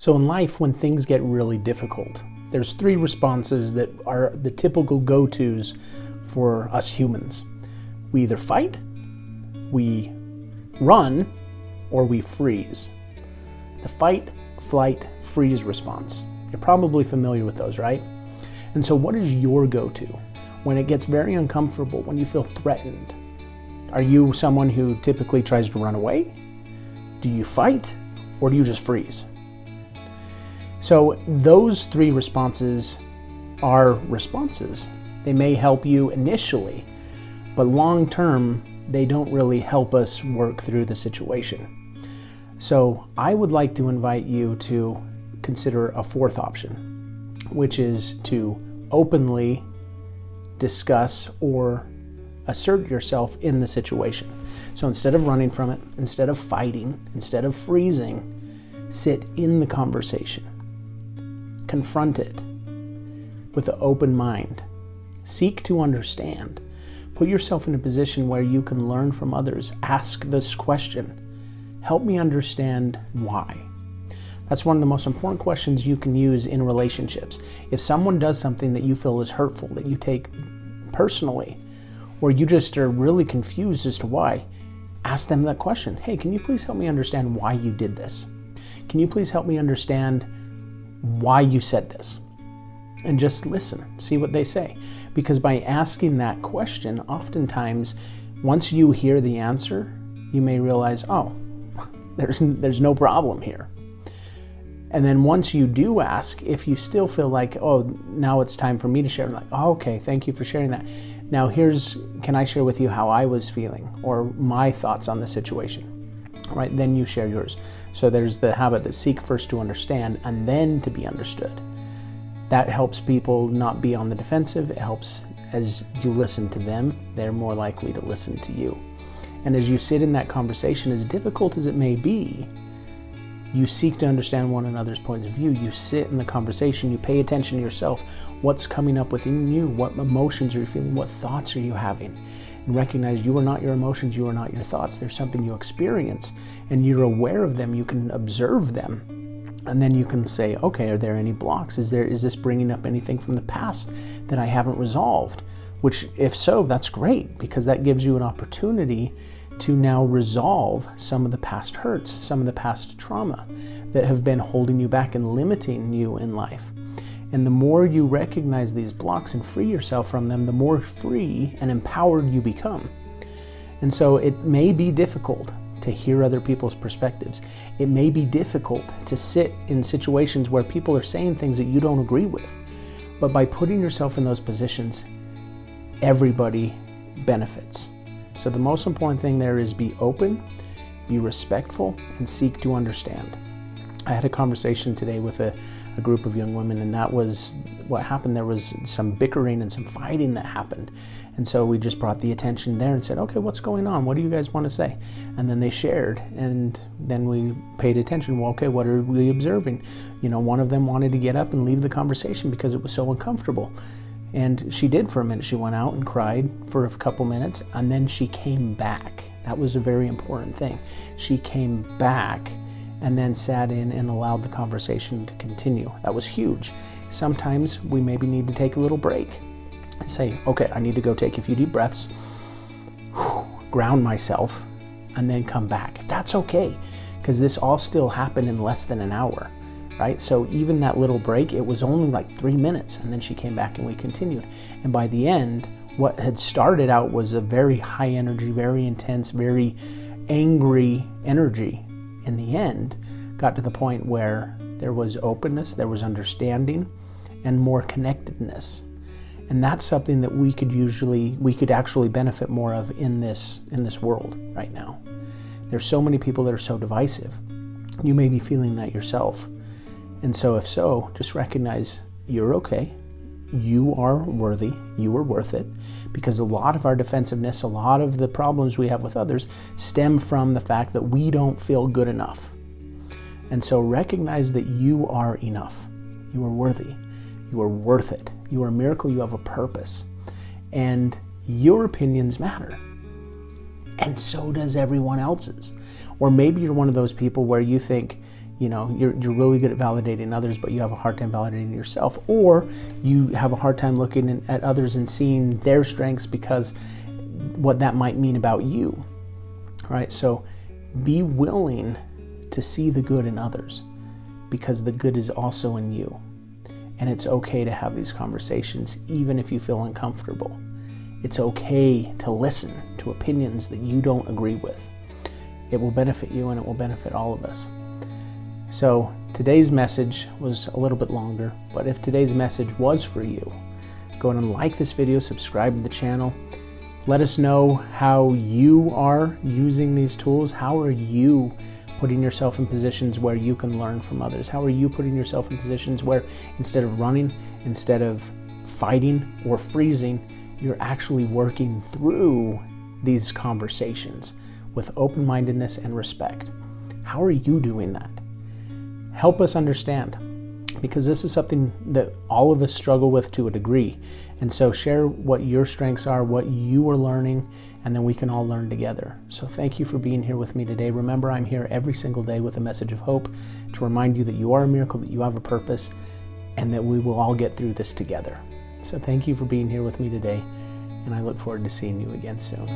So in life, when things get really difficult, there's three responses that are the typical go-tos for us humans. We either fight, we run, or we freeze. The fight, flight, freeze response. You're probably familiar with those, right? And so what is your go-to when it gets very uncomfortable, when you feel threatened? Are you someone who typically tries to run away? Do you fight, or do you just freeze? So those three responses are responses. They may help you initially, but long term, they don't really help us work through the situation. So I would like to invite you to consider a fourth option, which is to openly discuss or assert yourself in the situation. So instead of running from it, instead of fighting, instead of freezing, sit in the conversation. Confront it with an open mind. Seek to understand. Put yourself in a position where you can learn from others. Ask this question. Help me understand why. That's one of the most important questions you can use in relationships. If someone does something that you feel is hurtful, that you take personally, or you just are really confused as to why, ask them that question. Hey, can you please help me understand why you did this? Can you please help me understand why you said this? And just listen, see what they say. Because by asking that question, oftentimes, once you hear the answer, you may realize, oh, there's no problem here. And then once you do ask, if you still feel like, oh, now it's time for me to share, I'm like, oh, okay, thank you for sharing that. Now can I share with you how I was feeling or my thoughts on the situation? Right, then you share yours. So there's the habit that seek first to understand and then to be understood. That helps people not be on the defensive. It helps as you listen to them, they're more likely to listen to you. And as you sit in that conversation, as difficult as it may be, you seek to understand one another's points of view. You sit in the conversation, you pay attention to yourself. What's coming up within you? What emotions are you feeling? What thoughts are you having? And recognize you are not your emotions, you are not your thoughts. There's something you experience and you're aware of them, you can observe them. And then you can say, okay, are there any blocks? Is this bringing up anything from the past that I haven't resolved? Which, if so, that's great, because that gives you an opportunity to now resolve some of the past hurts, some of the past trauma that have been holding you back and limiting you in life. And the more you recognize these blocks and free yourself from them, the more free and empowered you become. And so it may be difficult to hear other people's perspectives. It may be difficult to sit in situations where people are saying things that you don't agree with. But by putting yourself in those positions, everybody benefits. So the most important thing there is be open, be respectful, and seek to understand. I had a conversation today with a group of young women, and that was what happened. There was some bickering and some fighting that happened. And so we just brought the attention there and said, okay, what's going on? What do you guys want to say? And then they shared, and then we paid attention. Well, okay, what are we observing? One of them wanted to get up and leave the conversation because it was so uncomfortable. And she did for a minute. She went out and cried for a couple minutes, and then she came back. That was a very important thing. She came back and then sat in and allowed the conversation to continue. That was huge. Sometimes we maybe need to take a little break and say, okay, I need to go take a few deep breaths, ground myself, and then come back. That's okay, because this all still happened in less than an hour, right? So even that little break, it was only like 3 minutes, and then she came back and we continued. And by the end, what had started out was a very high energy, very intense, very angry energy. In the end, got to the point where there was openness, there was understanding, and more connectedness. And that's something that we could actually benefit more of in this world right now. There's so many people that are so divisive. You may be feeling that yourself. And so if so, just recognize you're okay. You are worthy, you are worth it, because a lot of our defensiveness, a lot of the problems we have with others stem from the fact that we don't feel good enough. And so recognize that you are enough. You are worthy. You are worth it. You are a miracle. You have a purpose. And your opinions matter. And so does everyone else's. Or maybe you're one of those people where you think, you're really good at validating others, but you have a hard time validating yourself, or you have a hard time looking at others and seeing their strengths because what that might mean about you, right? So be willing to see the good in others, because the good is also in you. And it's okay to have these conversations, even if you feel uncomfortable. It's okay to listen to opinions that you don't agree with. It will benefit you, and it will benefit all of us. So today's message was a little bit longer, but if today's message was for you, go ahead and like this video, subscribe to the channel. Let us know how you are using these tools. How are you putting yourself in positions where you can learn from others? How are you putting yourself in positions where instead of running, instead of fighting or freezing, you're actually working through these conversations with open-mindedness and respect? How are you doing that? Help us understand, because this is something that all of us struggle with to a degree. And so share what your strengths are, what you are learning, and then we can all learn together. So thank you for being here with me today. Remember, I'm here every single day with a message of hope to remind you that you are a miracle, that you have a purpose, and that we will all get through this together. So thank you for being here with me today, and I look forward to seeing you again soon.